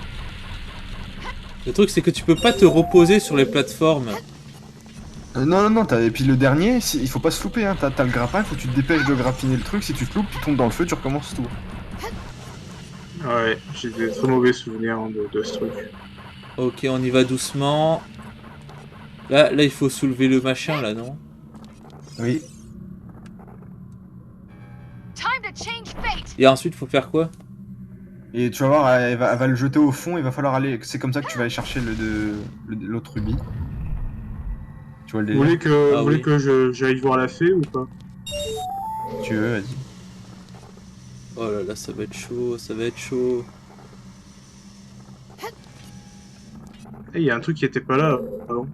Speaker 1: Le truc c'est que tu peux pas te reposer sur les plateformes.
Speaker 3: Non, et puis le dernier, il faut pas se louper, hein. T'as le grappin, faut que tu te dépêches de grappiner le truc, si tu te loupes, tu tombes dans le feu, tu recommences tout.
Speaker 2: Ouais, j'ai des très mauvais souvenirs hein, de ce truc.
Speaker 1: Ok, on y va doucement. Là, il faut soulever le machin, là, non?
Speaker 3: Oui.
Speaker 1: Et ensuite, faut faire quoi?
Speaker 3: Et tu vas voir, elle va le jeter au fond, il va falloir aller... C'est comme ça que tu vas aller chercher l'autre rubis. Tu vois le
Speaker 2: Vous
Speaker 3: délire?
Speaker 2: voulez que j'aille voir la fée ou pas?
Speaker 3: Si tu veux, vas-y.
Speaker 1: Oh là là, ça va être chaud, ça va être chaud.
Speaker 2: Eh, y a un truc qui était pas là. Pardon.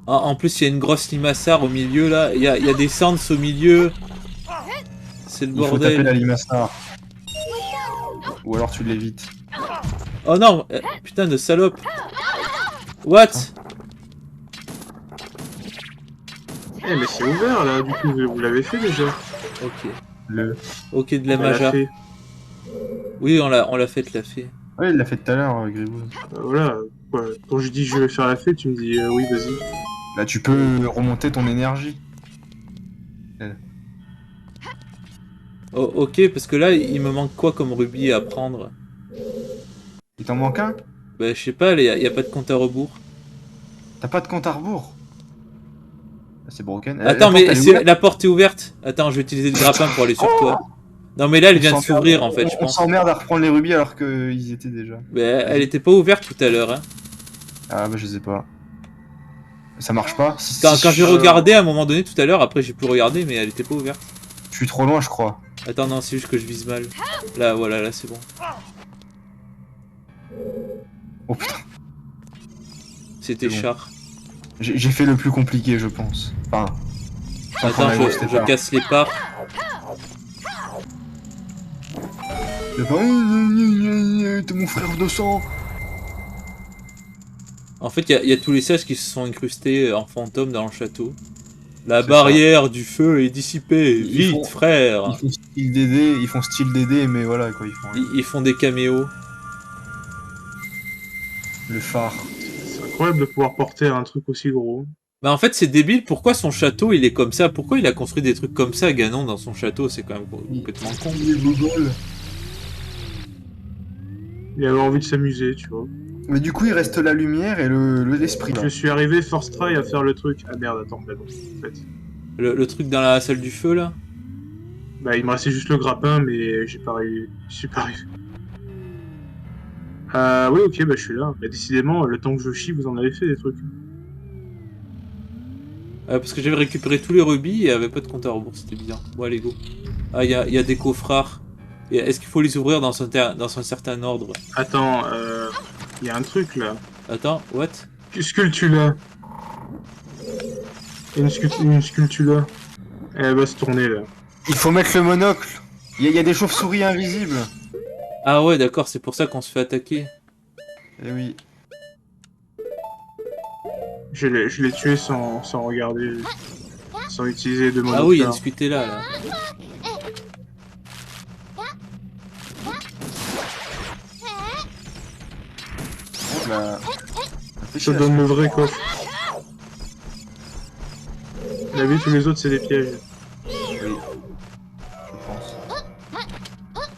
Speaker 1: En plus, il y a une grosse limaçard au milieu, là. Il y a des sands au milieu. C'est le
Speaker 3: Il faut taper la
Speaker 1: bordel.
Speaker 3: limaçard. Ou alors tu l'évites.
Speaker 1: Oh non, putain de salope. What?
Speaker 2: Eh, mais c'est ouvert là, du coup, vous l'avez fait déjà.
Speaker 1: Ok.
Speaker 3: Le...
Speaker 1: Ok, de la
Speaker 2: Bah,
Speaker 1: maja.
Speaker 2: fée.
Speaker 1: Oui, on l'a fait, la fée.
Speaker 3: Ouais, il l'a fait tout à l'heure, Gribouze.
Speaker 2: Voilà, quoi. Quand je dis je vais faire la fée, tu me dis oui, vas-y.
Speaker 3: Là, tu peux remonter ton énergie.
Speaker 1: Oh, ok, parce que là, il me manque quoi comme rubis à prendre?
Speaker 3: Il t'en manque un?
Speaker 1: Bah, je sais pas, il y a pas de compte à rebours.
Speaker 3: T'as pas de compte à rebours? Ah, c'est broken.
Speaker 1: Attends, mais la porte est ouverte. Attends, je vais utiliser le grappin pour aller sur toi. Non, mais là, elle vient de s'ouvrir, en fait, je
Speaker 3: On
Speaker 1: pense.
Speaker 3: s'emmerde à reprendre les rubis alors qu'ils étaient déjà.
Speaker 1: Mais elle était pas ouverte tout à l'heure, hein.
Speaker 3: Ah bah je sais pas. Ça marche pas? Si,
Speaker 1: Quand j'ai regardé à un moment donné tout à l'heure, après j'ai pu regarder, mais elle était pas ouverte.
Speaker 3: Je suis trop loin, je crois.
Speaker 1: Attends, non, c'est juste que je vise mal. Là, voilà, là, c'est bon.
Speaker 3: Oh putain.
Speaker 1: C'était
Speaker 3: C'est bon.
Speaker 1: char.
Speaker 3: J'ai fait le plus compliqué, je pense. Enfin...
Speaker 1: Attends, je casse les parts.
Speaker 3: T'es mon frère de sang.
Speaker 1: En fait, il y a tous les sages qui se sont incrustés en fantôme dans le château. La barrière du feu est dissipée. Vite, frère.
Speaker 3: Ils font style DD, mais voilà quoi, ils font...
Speaker 1: Ils font des caméos.
Speaker 3: Le phare.
Speaker 2: C'est incroyable de pouvoir porter un truc aussi gros.
Speaker 1: Mais en fait, c'est débile. Pourquoi son château, il est comme ça? Pourquoi il a construit des trucs comme ça, Ganon, dans son château? C'est quand même complètement con.
Speaker 3: Il est gogol.
Speaker 2: Il avait envie de s'amuser, tu vois.
Speaker 3: Mais du coup, il reste la lumière et l'esprit.
Speaker 2: Je suis arrivé first try à faire le truc. Ah merde, attends, bah non, en fait.
Speaker 1: Le truc dans la salle du feu, là?
Speaker 2: Bah, il me restait juste le grappin, mais j'ai pas réussi. Je suis pas arrivé. Oui, ok, bah je suis là. Bah, décidément, le temps que je chie, vous en avez fait des trucs.
Speaker 1: Parce que j'avais récupéré tous les rubis et il n'y avait pas de compte à rebours, c'était bizarre. Bon, allez, go. Ah, il y a des coffres rares. Est-ce qu'il faut les ouvrir dans un certain ordre?
Speaker 2: Attends, il y a un truc là.
Speaker 1: Attends, what?
Speaker 2: Sculptule là. Une sculptule là. Elle va se tourner là.
Speaker 3: Il faut mettre le monocle. Il y a des chauves-souris invisibles.
Speaker 1: Ah ouais, d'accord, c'est pour ça qu'on se fait attaquer.
Speaker 3: Eh oui.
Speaker 2: Je l'ai tué sans regarder. Sans utiliser de monocle.
Speaker 1: Ah oui, il y a une Scuttella là.
Speaker 3: Bah...
Speaker 2: Je te donne le vrai coffre. La vie, tous les autres, c'est des pièges.
Speaker 3: Oui. Je pense.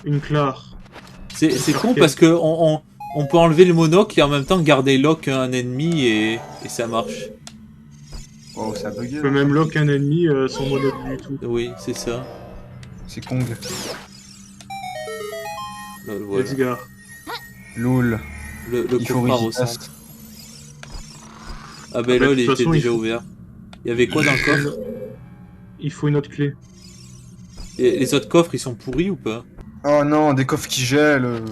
Speaker 2: Une clare.
Speaker 1: C'est con parce que on peut enlever le monocle et en même temps garder lock un ennemi et ça marche.
Speaker 3: Oh, ça a bugué.
Speaker 2: Tu peux même lock un ennemi sans monocle du tout.
Speaker 1: Oui, c'est ça.
Speaker 3: C'est Kong.
Speaker 1: Voilà.
Speaker 2: Let's go.
Speaker 3: LOL.
Speaker 1: Le
Speaker 3: Il faut
Speaker 1: cauchemar au
Speaker 3: Rigitas.
Speaker 1: centre. Ah ben là,
Speaker 2: de
Speaker 1: il
Speaker 2: toute
Speaker 1: était
Speaker 2: façon,
Speaker 1: déjà
Speaker 2: il faut-
Speaker 1: ouvert. Il y avait quoi dans le coffre?
Speaker 2: Il faut une autre clé.
Speaker 1: Et les autres coffres, ils sont pourris ou pas?
Speaker 3: Oh non, des coffres qui gèlent.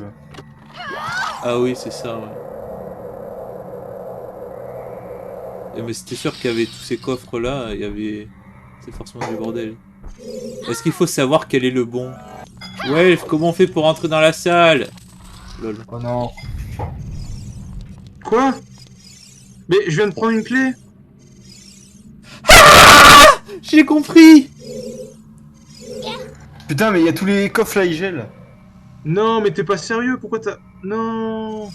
Speaker 1: Ah oui, c'est ça, ouais. Mais c'était sûr qu'il y avait tous ces coffres là, il y avait... C'est forcément du bordel. Est-ce qu'il faut savoir quel est le bon? Ouais, comment on fait pour entrer dans la salle? Lol.
Speaker 3: Oh non.
Speaker 2: Quoi? Mais je viens de prendre une clé.
Speaker 1: J'ai compris!
Speaker 3: Putain, mais il y a tous les coffres là, ils gèlent.
Speaker 2: Non, mais t'es pas sérieux, pourquoi t'as... Non.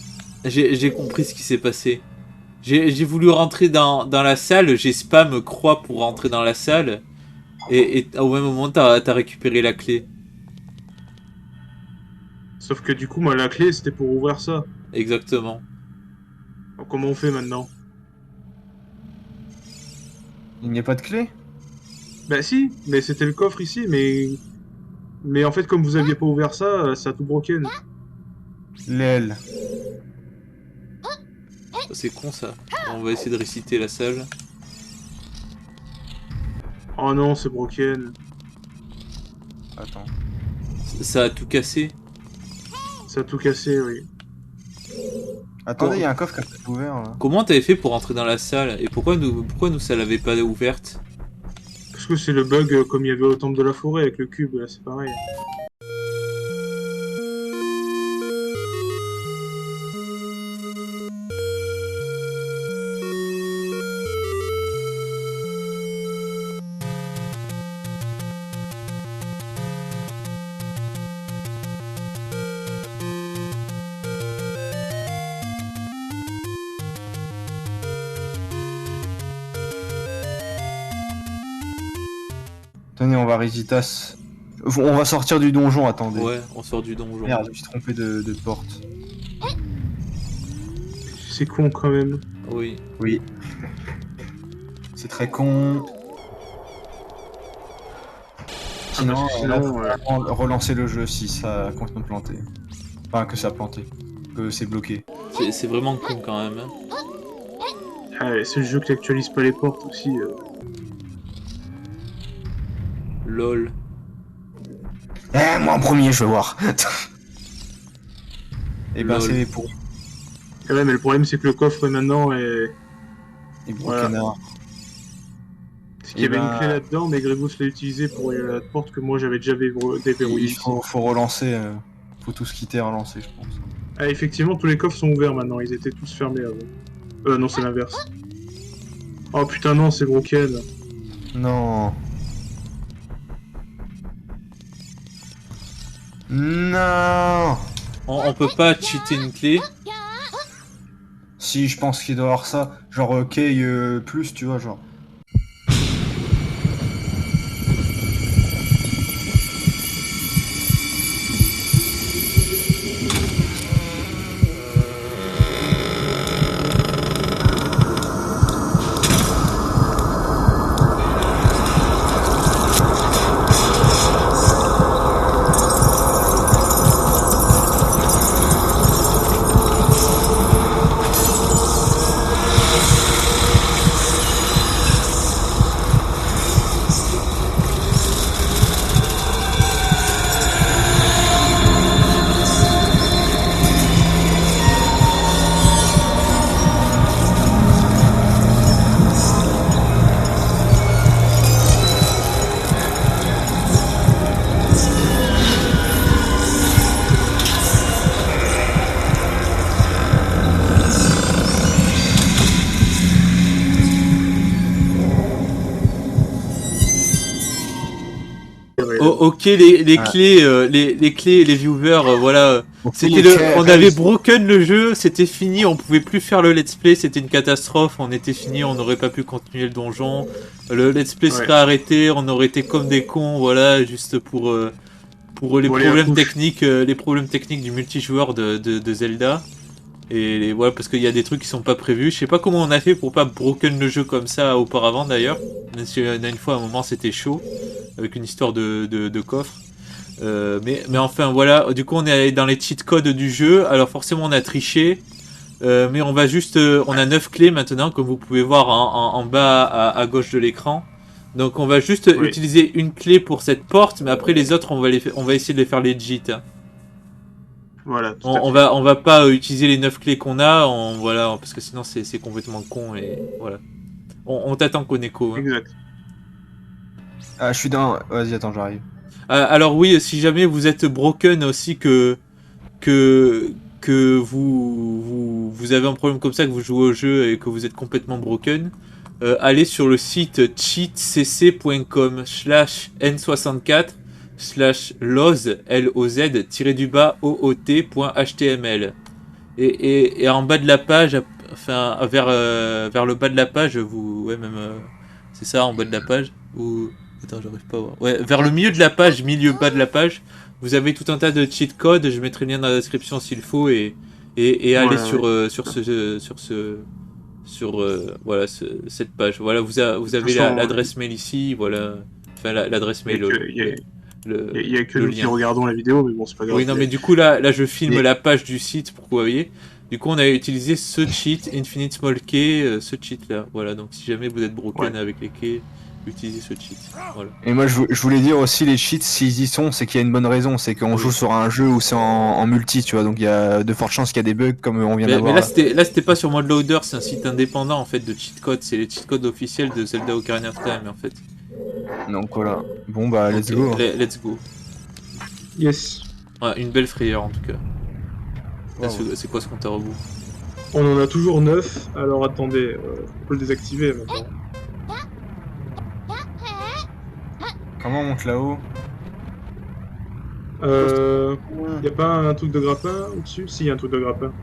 Speaker 1: J'ai compris ce qui s'est passé. J'ai voulu rentrer dans la salle, j'ai spam croix pour rentrer dans la salle, et au même moment, t'as récupéré la clé.
Speaker 2: Sauf que du coup, moi, la clé, c'était pour ouvrir ça.
Speaker 1: Exactement.
Speaker 2: Alors, comment on fait maintenant?
Speaker 3: Il n'y a pas de clé?
Speaker 2: Bah si, mais c'était le coffre ici, mais... Mais en fait, comme vous aviez pas ouvert ça, ça a tout broken.
Speaker 3: L'aile.
Speaker 1: C'est con ça. On va essayer de réciter la salle.
Speaker 2: Oh non, c'est broken.
Speaker 3: Attends.
Speaker 1: Ça a tout cassé.
Speaker 2: Ça a tout cassé, oui.
Speaker 3: Attendez, il y a un coffre qui a peut-être ouvert là.
Speaker 1: Comment t'avais fait pour rentrer dans la salle? Et pourquoi nous ça l'avait pas ouverte?
Speaker 2: Parce que c'est le bug comme il y avait au temple de la forêt avec le cube, là, c'est pareil.
Speaker 3: Tenez, on va Risitas. On va sortir du donjon, attendez.
Speaker 1: Ouais, on sort du donjon.
Speaker 3: Merde, je me suis trompé de porte.
Speaker 2: C'est con quand même.
Speaker 1: Oui.
Speaker 3: Oui. C'est très con. Sinon,
Speaker 2: parce que
Speaker 3: là,
Speaker 2: sinon,
Speaker 3: faut relancer le jeu si ça a complètement planté. Enfin, que ça a planté. Que c'est bloqué.
Speaker 1: C'est vraiment con quand même. Hein.
Speaker 2: Ah, c'est le jeu qui actualise pas les portes aussi.
Speaker 1: Lol.
Speaker 3: Eh, moi en premier, je veux voir. Et ben,
Speaker 1: Lol.
Speaker 3: c'est pour
Speaker 2: Ah ouais, mais le problème c'est que le coffre maintenant est...
Speaker 3: les gros
Speaker 2: Voilà.
Speaker 3: canards.
Speaker 2: C'est qu'il y
Speaker 3: Eh
Speaker 2: avait
Speaker 3: ben-
Speaker 2: une clé là-dedans, mais Gribus l'a utilisé pour la porte que moi j'avais déjà déverrouillée.
Speaker 3: Il faut relancer. Faut tous quitter et relancer, je pense.
Speaker 2: Ah, effectivement, tous les coffres sont ouverts maintenant, ils étaient tous fermés avant. Non, c'est l'inverse. Oh putain, non, c'est broken.
Speaker 3: Non. Non.
Speaker 1: On peut pas cheater une clé.
Speaker 3: Si, je pense qu'il doit y avoir ça. Genre Key plus, tu vois, genre.
Speaker 1: Ok, les clés, les clés, les viewers, voilà. On avait broken le jeu, c'était fini, on pouvait plus faire le let's play, c'était une catastrophe, on était fini, on n'aurait pas pu continuer le donjon. Le let's play serait arrêté, on aurait été comme des cons, voilà, juste pour les problèmes techniques du multijoueur de Zelda. Et voilà, parce qu'il y a des trucs qui sont pas prévus. Je sais pas comment on a fait pour pas broken le jeu comme ça auparavant d'ailleurs. Même si une fois à un moment c'était chaud avec une histoire de coffre. Mais enfin voilà, du coup on est allé dans les cheat codes du jeu. Alors forcément on a triché. Mais on va juste, on a 9 clés maintenant comme vous pouvez voir en bas à gauche de l'écran. Donc on va juste utiliser une clé pour cette porte, mais après les autres on va essayer de les faire legit. Hein.
Speaker 2: Voilà.
Speaker 1: On va pas utiliser les 9 clés qu'on a, voilà, parce que sinon c'est complètement con et voilà. On t'attend Koneko. Hein.
Speaker 2: Exact.
Speaker 3: Ah, je suis dans. Vas-y, attends, j'arrive.
Speaker 1: Alors oui, si jamais vous êtes broken aussi que vous avez un problème comme ça, que vous jouez au jeu et que vous êtes complètement broken, allez sur le site cheatcc.com/n64. /loz, LOZ, oot.html. Et en bas de la page, enfin vers le bas de la page, ouais même c'est ça en bas de la page ou attends j'arrive pas à voir. Ouais, vers le milieu de la page, milieu bas de la page, vous avez tout un tas de cheat codes. Je mettrai le lien dans la description s'il faut et allez voilà cette page. Voilà vous avez l'adresse mail ici, voilà. Enfin l'adresse mail.
Speaker 2: Il y a que
Speaker 1: le
Speaker 2: nous
Speaker 1: lien.
Speaker 2: qui regardons la vidéo, mais bon, c'est pas grave.
Speaker 1: Oui, non, mais du coup, là je filme la page du site pour que vous voyez. Du coup, on a utilisé ce cheat, Infinite Small Key, ce cheat là. Voilà, donc si jamais vous êtes broken avec les keys, utilisez ce cheat. Voilà.
Speaker 3: Et moi, je voulais dire aussi, les cheats, s'ils y sont, c'est qu'il y a une bonne raison. C'est qu'on joue sur un jeu où c'est en multi, tu vois. Donc il y a de fortes chances qu'il y a des bugs comme on vient d'avoir.
Speaker 1: Mais là, c'était pas sur Modloader, c'est un site indépendant en fait de cheat code. C'est les cheat codes officiels de Zelda Ocarina of Time en fait.
Speaker 3: Donc voilà. Bon bah, let's go.
Speaker 1: Let's go.
Speaker 2: Yes.
Speaker 1: Ouais, une belle frayeur en tout cas.
Speaker 3: Wow.
Speaker 1: C'est quoi ce compte à rebours?
Speaker 2: On en a toujours 9, alors attendez, on peut le désactiver maintenant.
Speaker 3: Comment on monte là-haut?
Speaker 2: Y a pas un truc de grappin au-dessus? Si, y a un truc de grappin.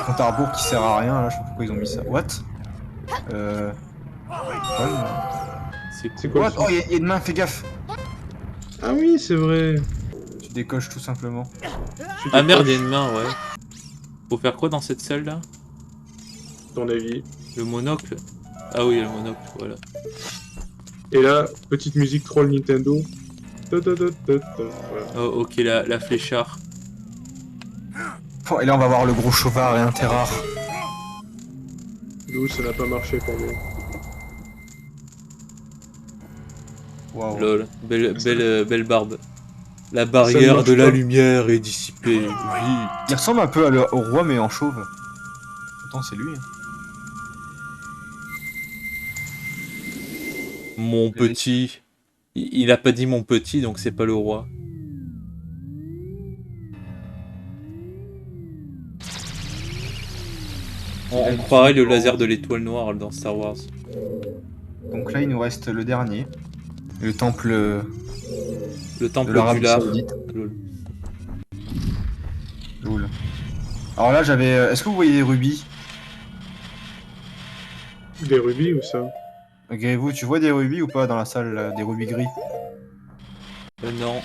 Speaker 3: Compte à rebours qui sert à rien, là, je sais pas pourquoi ils ont mis ça. What?
Speaker 1: C'est quoi?
Speaker 2: What?
Speaker 3: Oh, y a une main, fais gaffe!
Speaker 2: Ah oui, c'est vrai.
Speaker 3: Tu décoches tout simplement.
Speaker 1: Ah merde, il y a une main, ouais. Faut faire quoi dans cette salle là?
Speaker 2: Ton avis.
Speaker 1: Le monocle? Ah oui, le monocle, voilà.
Speaker 2: Et là, petite musique troll Nintendo. Voilà.
Speaker 1: Oh, ok, la fléchard.
Speaker 3: Oh, et là, on va voir le gros chauvard et un terrare.
Speaker 2: D'où ça n'a pas marché pour nous.
Speaker 3: Waouh.
Speaker 1: Lol, belle barbe. La barrière de la lumière est dissipée, vite.
Speaker 3: Il ressemble un peu au roi, mais en chauve. Pourtant, c'est lui.
Speaker 1: Mon petit. Il a pas dit mon petit, donc c'est pas le roi. On croirait le laser de l'étoile noire dans Star Wars.
Speaker 3: Donc là, il nous reste le dernier. Le temple
Speaker 1: Le temple
Speaker 3: de l'Arabie
Speaker 1: du lard.
Speaker 3: Saoudite.
Speaker 1: Lol.
Speaker 3: Cool. Alors là, j'avais... Est-ce que vous voyez des rubis?
Speaker 2: Des rubis ou ça?
Speaker 3: Vous, tu vois des rubis ou pas dans la salle, là, des rubis gris?
Speaker 1: Non.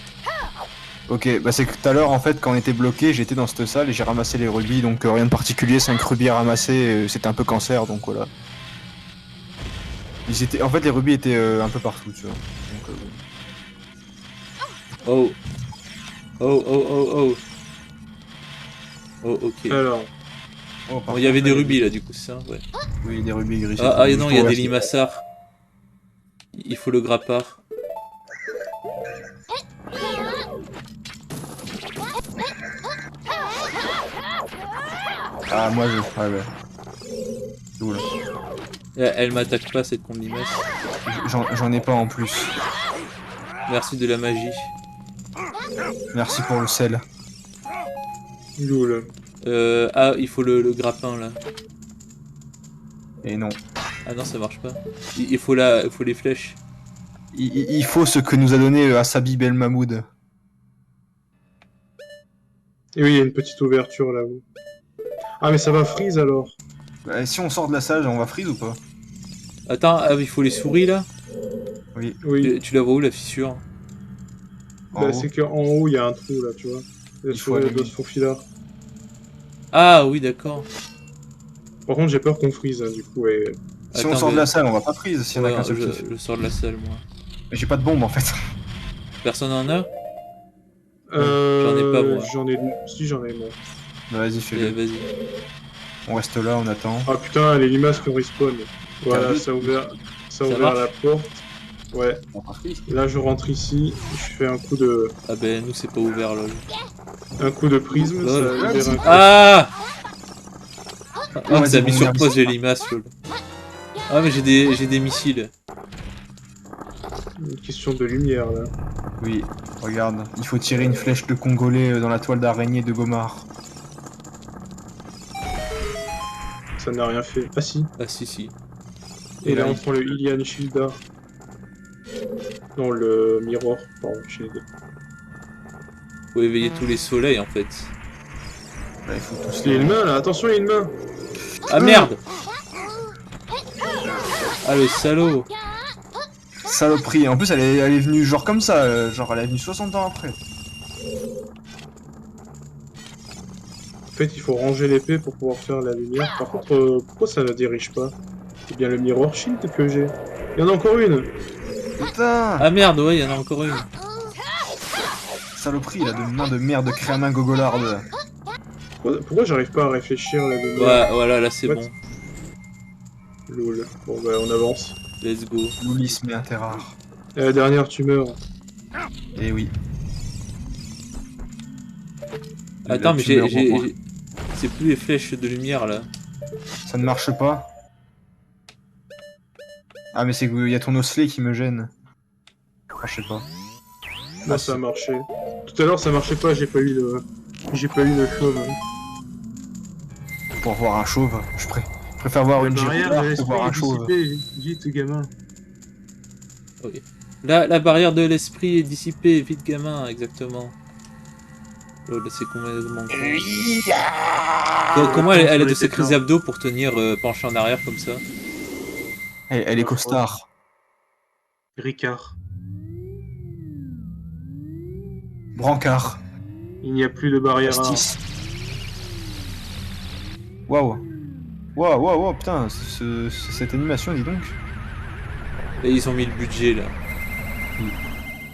Speaker 3: Ok, bah c'est que tout à l'heure, en fait, quand on était bloqué, j'étais dans cette salle et j'ai ramassé les rubis, donc rien de particulier, 5 rubis à ramasser, c'était un peu cancer, donc voilà. En fait, les rubis étaient un peu partout, tu vois. Donc,
Speaker 1: Oh. Oh, oh, oh, oh. Oh, ok.
Speaker 2: Alors,
Speaker 3: oh,
Speaker 1: Bon, il y avait des rubis là, du coup, c'est ça, ouais.
Speaker 3: Oui, des rubis gris.
Speaker 1: Ah non, il y a des limassards. Il faut le grappard.
Speaker 3: Ah, moi je... Ouais. Cool.
Speaker 1: Elle m'attaque pas, cette con limace.
Speaker 3: J'en ai pas en plus.
Speaker 1: Merci de la magie.
Speaker 3: Merci pour le sel.
Speaker 2: Loul.
Speaker 1: Ah, il faut le grappin là.
Speaker 3: Et non.
Speaker 1: Ah non, ça marche pas. Il faut les flèches.
Speaker 3: Il faut ce que nous a donné Asabi Bel Mahmoud.
Speaker 2: Et oui, il y a une petite ouverture là-haut. Ah, mais ça va freeze alors.
Speaker 3: Bah, si on sort de la salle, on va freeze ou pas?
Speaker 1: Attends, il faut les souris là.
Speaker 3: Oui.
Speaker 2: Oui.
Speaker 1: Tu la vois où la fissure?
Speaker 3: En
Speaker 2: Bah,
Speaker 3: haut.
Speaker 2: c'est qu'en haut, il y a un trou là, tu vois. La
Speaker 3: Il faut
Speaker 2: souris, elle
Speaker 3: aller
Speaker 2: doit
Speaker 3: vite.
Speaker 2: se faufiler là.
Speaker 1: Ah oui, d'accord.
Speaker 2: Par contre, j'ai peur qu'on freeze, hein, du coup. Et...
Speaker 3: Si on
Speaker 1: Attends,
Speaker 3: sort
Speaker 1: mais-
Speaker 3: de la salle, on va pas freeze s'il y en a
Speaker 1: Ouais,
Speaker 3: qu'un seul qui fait.
Speaker 1: je sors de la salle moi.
Speaker 3: Mais j'ai pas de bombe en fait.
Speaker 1: Personne en a?
Speaker 2: J'en
Speaker 1: ai pas, moi.
Speaker 2: Si, j'en ai, moi.
Speaker 3: Bah, vas-y,
Speaker 1: Eh,
Speaker 3: fais-le.
Speaker 1: vas-y.
Speaker 3: On reste là, on attend.
Speaker 2: Ah putain, les limaces qui ont respawn. Voilà,
Speaker 3: T'as vu
Speaker 2: ça a ouvert
Speaker 1: marche
Speaker 2: la porte. Ouais.
Speaker 3: On va freeze.
Speaker 2: Là, je rentre ici. Je fais un coup de
Speaker 1: Ah ben nous c'est pas ouvert lol.
Speaker 2: prisme.
Speaker 1: Lol.
Speaker 2: Ça libère un coup.
Speaker 1: Ah Ah,
Speaker 3: vas-y,
Speaker 1: ça a mis
Speaker 3: bon,
Speaker 1: sur
Speaker 3: merde.
Speaker 1: pause les limaces lol. Ah mais j'ai des missiles.
Speaker 2: Une question de lumière là.
Speaker 3: Oui, regarde. Il faut tirer une flèche de congolais dans la toile d'araignée de Gomard.
Speaker 2: Ça n'a rien fait. Ah si.
Speaker 1: Ah si.
Speaker 2: Et là,
Speaker 3: là,
Speaker 2: on prend le Ilian Shilda. Non, le miroir, pardon, Shield.
Speaker 1: Faut éveiller tous les soleils en fait.
Speaker 3: Là, il faut tous
Speaker 2: Il y a une main là, attention, il y a une main.
Speaker 1: Ah merde! Ah le salaud!
Speaker 3: Saloperie. En plus, elle est venue genre comme ça, genre elle est venue 60 ans après.
Speaker 2: En fait, il faut ranger l'épée pour pouvoir faire la lumière. Par contre, pourquoi ça ne dirige pas? C'est bien le miroir Shield que j'ai. Il y en a encore une.
Speaker 3: Putain!
Speaker 1: Ah merde, ouais, il y en a encore une.
Speaker 3: Saloperie, là, de main de merde, créamin gogolarde.
Speaker 2: Pourquoi j'arrive pas à réfléchir la lumière?
Speaker 1: Ouais, voilà, là c'est
Speaker 2: What?
Speaker 1: bon.
Speaker 2: Lol. Bon bah on avance.
Speaker 1: Let's go.
Speaker 3: Loulis mais interrare.
Speaker 2: La dernière tumeur.
Speaker 3: Eh oui.
Speaker 1: Attends, mais
Speaker 3: tumeur au point.
Speaker 1: c'est plus les flèches de lumière là.
Speaker 3: Ça ne marche pas. Ah, mais c'est qu'il y a ton osselet qui me gêne. Ah, je sais pas.
Speaker 2: Là ça a marché. Tout à l'heure ça marchait pas, j'ai pas eu le chauve.
Speaker 3: Pour voir un chauve, je préfère voir une
Speaker 2: barrière de
Speaker 3: girafe que
Speaker 2: l'esprit
Speaker 3: voir un
Speaker 2: est
Speaker 3: chauve.
Speaker 2: dissipée. Vite gamin.
Speaker 1: Ok. La barrière de l'esprit est dissipée, vite gamin, exactement. Oh, là c'est complètement con. Comment elle a de sacrés abdos pour tenir penché en arrière comme ça?
Speaker 3: Elle est costard.
Speaker 2: Ricard.
Speaker 3: Brancard.
Speaker 2: Il n'y a plus de barrière à...
Speaker 3: Pastis. Waouh. Waouh, putain, cette animation, dis donc.
Speaker 1: Et ils ont mis le budget là.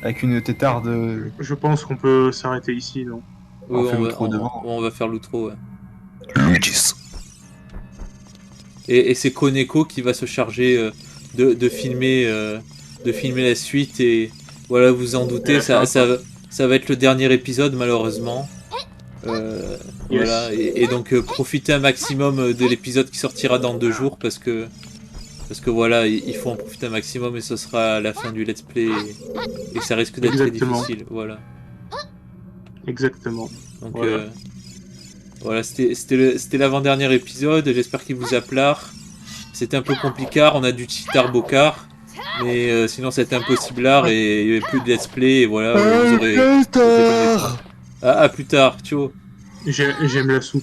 Speaker 3: Avec une tétarde.
Speaker 2: Je pense qu'on peut s'arrêter ici, non?
Speaker 3: On
Speaker 1: Ouais,
Speaker 3: fait l'outro devant.
Speaker 1: on va faire l'outro, ouais.
Speaker 3: Luigi's.
Speaker 1: Et c'est Koneko qui va se charger de filmer la suite et voilà, vous en doutez, ça va être le dernier épisode malheureusement. Voilà, et donc profitez un maximum de l'épisode qui sortira dans 2 jours parce que voilà, il faut en profiter un maximum et ce sera la fin du let's play et ça risque d'être très difficile, voilà.
Speaker 2: Exactement.
Speaker 1: Donc
Speaker 2: Voilà.
Speaker 1: voilà, c'était l'avant-dernier épisode, j'espère qu'il vous a plu. C'était un peu compliqué, on a du cheatar bocard, mais sinon c'était impossible et il n'y avait plus de let's play et voilà, vous aurez... À plus tard, ciao.
Speaker 2: J'aime la soupe.